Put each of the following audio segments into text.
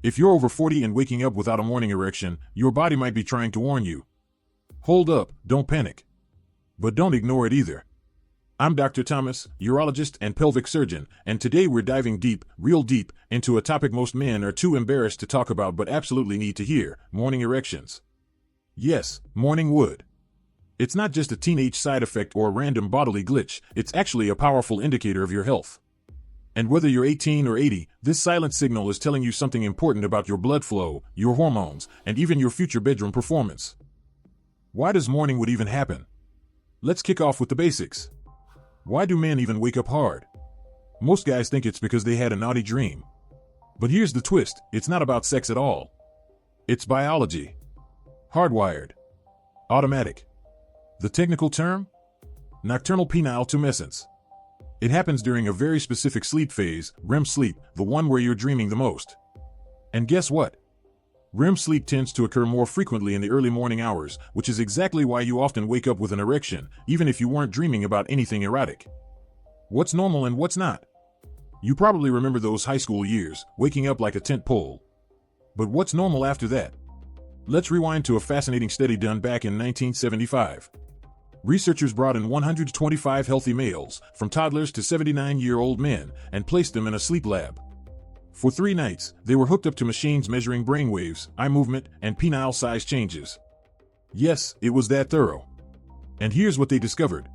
If you're over 40 and waking up without a morning erection, your body might be trying to warn you. Hold up, don't panic. But don't ignore it either. I'm Dr. Thomas, urologist and pelvic surgeon, and today we're diving deep, real deep, into a topic most men are too embarrassed to talk about but absolutely need to hear: morning erections. Yes, morning wood. It's not just a teenage side effect or a random bodily glitch, it's actually a powerful indicator of your health. And whether you're 18 or 80, this silent signal is telling you something important about your blood flow, your hormones, and even your future bedroom performance. Why does morning wood even happen? Let's kick off with the basics. Why do men even wake up hard? Most guys think it's because they had a naughty dream. But here's the twist: it's not about sex at all. It's biology. Hardwired. Automatic. The technical term? Nocturnal penile tumescence. It happens during a very specific sleep phase, REM sleep, the one where you're dreaming the most. And guess what? REM sleep tends to occur more frequently in the early morning hours, which is exactly why you often wake up with an erection, even if you weren't dreaming about anything erotic. What's normal and what's not? You probably remember those high school years, waking up like a tent pole. But what's normal after that? Let's rewind to a fascinating study done back in 1975. Researchers brought in 125 healthy males, from toddlers to 79-year-old men, and placed them in a sleep lab. For 3 nights, they were hooked up to machines measuring brainwaves, eye movement, and penile size changes. Yes, it was that thorough. And here's what they discovered.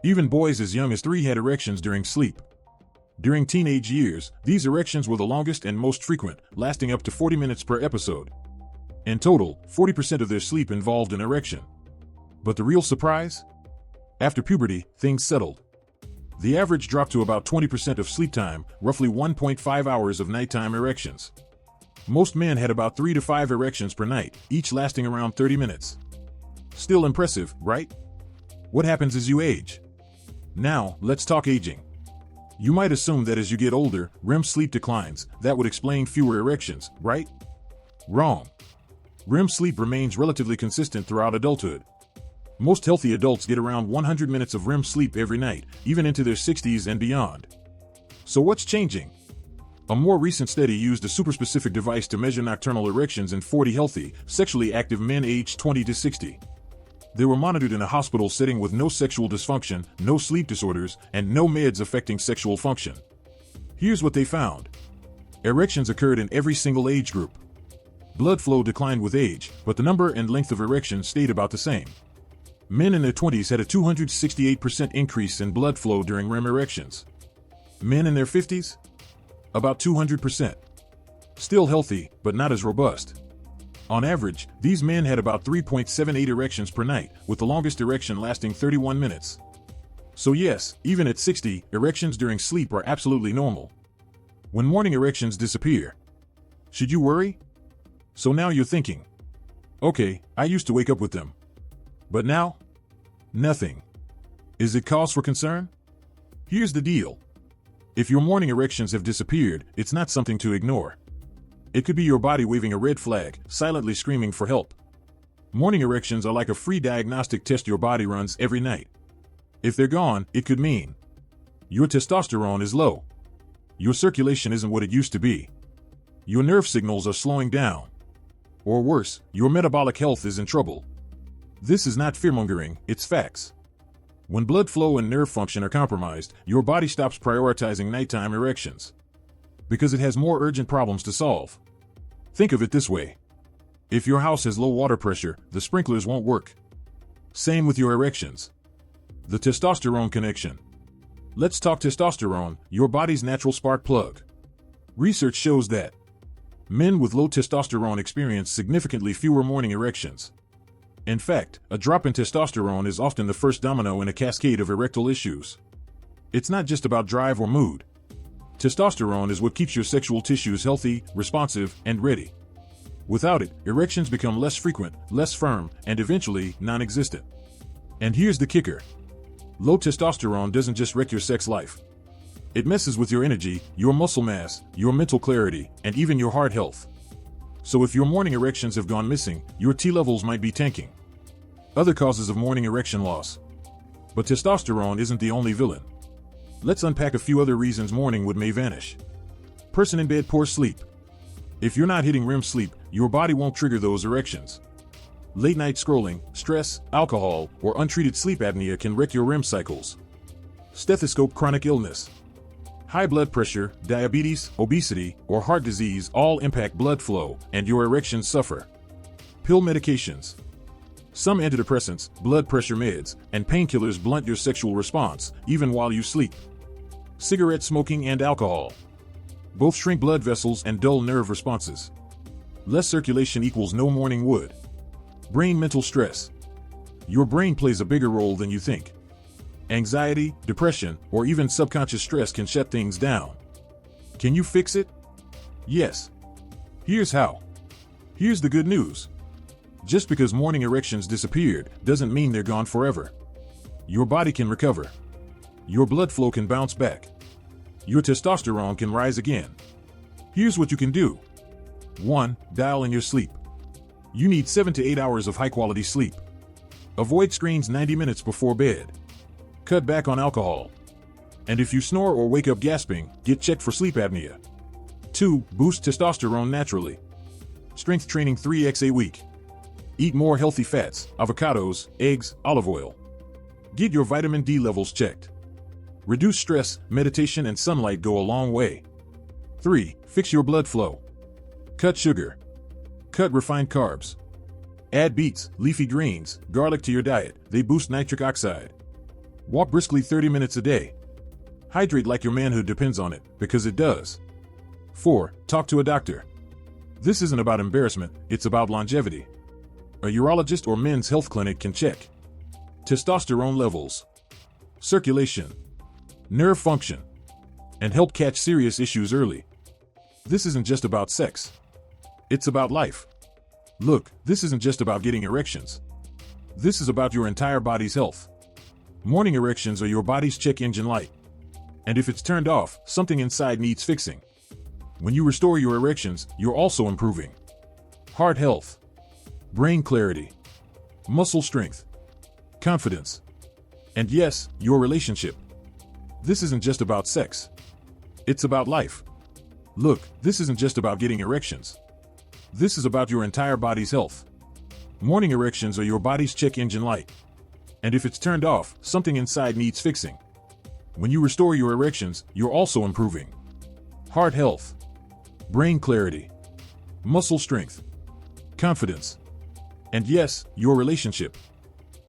Even boys as young as 3 had erections during sleep. During teenage years, these erections were the longest and most frequent, lasting up to 40 minutes per episode. In total, 40% of their sleep involved an erection. But the real surprise? After puberty, things settled. The average dropped to about 20% of sleep time, roughly 1.5 hours of nighttime erections. Most men had about 3 to 5 erections per night, each lasting around 30 minutes. Still impressive, right? What happens as you age? Now, let's talk aging. You might assume that as you get older, REM sleep declines. That would explain fewer erections, right? Wrong. REM sleep remains relatively consistent throughout adulthood. Most healthy adults get around 100 minutes of REM sleep every night, even into their 60s and beyond. So what's changing? A more recent study used a super-specific device to measure nocturnal erections in 40 healthy, sexually active men aged 20 to 60. They were monitored in a hospital setting with no sexual dysfunction, no sleep disorders, and no meds affecting sexual function. Here's what they found. Erections occurred in every single age group. Blood flow declined with age, but the number and length of erections stayed about the same. Men in their 20s had a 268% increase in blood flow during REM erections. Men in their 50s? About 200%. Still healthy, but not as robust. On average, these men had about 3.78 erections per night, with the longest erection lasting 31 minutes. So yes, even at 60, erections during sleep are absolutely normal. When morning erections disappear, should you worry? So now you're thinking, okay, I used to wake up with them. But now? Nothing. Is it cause for concern? Here's the deal. If your morning erections have disappeared, it's not something to ignore. It could be your body waving a red flag, silently screaming for help. Morning erections are like a free diagnostic test your body runs every night. If they're gone, it could mean your testosterone is low. Your circulation isn't what it used to be. Your nerve signals are slowing down. Or worse, your metabolic health is in trouble. This is not fearmongering, it's facts. When blood flow and nerve function are compromised, your body stops prioritizing nighttime erections. Because it has more urgent problems to solve. Think of it this way. If your house has low water pressure, the sprinklers won't work. Same with your erections. The testosterone connection. Let's talk testosterone, your body's natural spark plug. Research shows that men with low testosterone experience significantly fewer morning erections. In fact, a drop in testosterone is often the first domino in a cascade of erectile issues. It's not just about drive or mood. Testosterone is what keeps your sexual tissues healthy, responsive, and ready. Without it, erections become less frequent, less firm, and eventually non-existent. And here's the kicker. Low testosterone doesn't just wreck your sex life. It messes with your energy, your muscle mass, your mental clarity, and even your heart health. So if your morning erections have gone missing, your T levels might be tanking. Other causes of morning erection loss. But testosterone isn't the only villain. Let's unpack a few other reasons morning wood may vanish. Person in bed, poor sleep. If you're not hitting REM sleep, your body won't trigger those erections. Late night scrolling, stress, alcohol, or untreated sleep apnea can wreck your REM cycles. Stethoscope chronic illness. High blood pressure, diabetes, obesity, or heart disease all impact blood flow, and your erections suffer. Pill medications. Some antidepressants, blood pressure meds, and painkillers blunt your sexual response, even while you sleep. Cigarette smoking and alcohol. Both shrink blood vessels and dull nerve responses. Less circulation equals no morning wood. Brain mental stress. Your brain plays a bigger role than you think. Anxiety, depression, or even subconscious stress can shut things down. Can you fix it? Yes. Here's how. Here's the good news. Just because morning erections disappeared doesn't mean they're gone forever. Your body can recover. Your blood flow can bounce back. Your testosterone can rise again. Here's what you can do. 1. Dial in your sleep. You need 7 to 8 hours of high-quality sleep. Avoid screens 90 minutes before bed. Cut back on alcohol. And if you snore or wake up gasping, get checked for sleep apnea. 2. Boost testosterone naturally. Strength training 3x a week. Eat more healthy fats, avocados, eggs, olive oil. Get your vitamin D levels checked. Reduce stress, meditation, and sunlight go a long way. 3. Fix your blood flow. Cut sugar. Cut refined carbs. Add beets, leafy greens, garlic to your diet. They boost nitric oxide. Walk briskly 30 minutes a day. Hydrate like your manhood depends on it, because it does. 4. Talk to a doctor. This isn't about embarrassment, it's about longevity. A urologist or men's health clinic can check testosterone levels, circulation, nerve function, and help catch serious issues early. This isn't just about sex. It's about life. Look, this isn't just about getting erections. This is about your entire body's health. Morning erections are your body's check engine light. And if it's turned off, something inside needs fixing. When you restore your erections, you're also improving heart health, brain clarity, muscle strength, confidence, and yes, your relationship. This isn't just about sex. It's about life. Look, this isn't just about getting erections. This is about your entire body's health. Morning erections are your body's check engine light. And if it's turned off, something inside needs fixing. When you restore your erections, you're also improving heart health, brain clarity, muscle strength, confidence, and yes, your relationship.